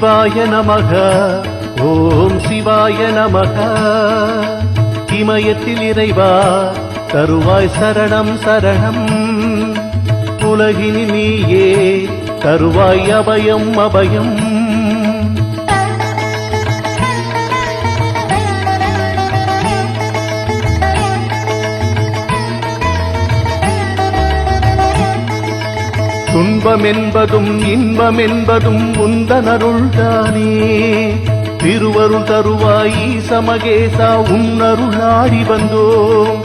சிவாய நமக ஓம் சிவாய நமக. இமயத்தில் இறைவா தருவாய் சரணம் சரணம். உலகினில் நீயே தருவாய் அபயம் அபயம். துன்பம் என்பதும் இன்பம் என்பதும் உந்தன் அருள்தானே. திருவருள் தருவாய் ஈச மகேசா உன் அருள் நாடி வந்தோம்.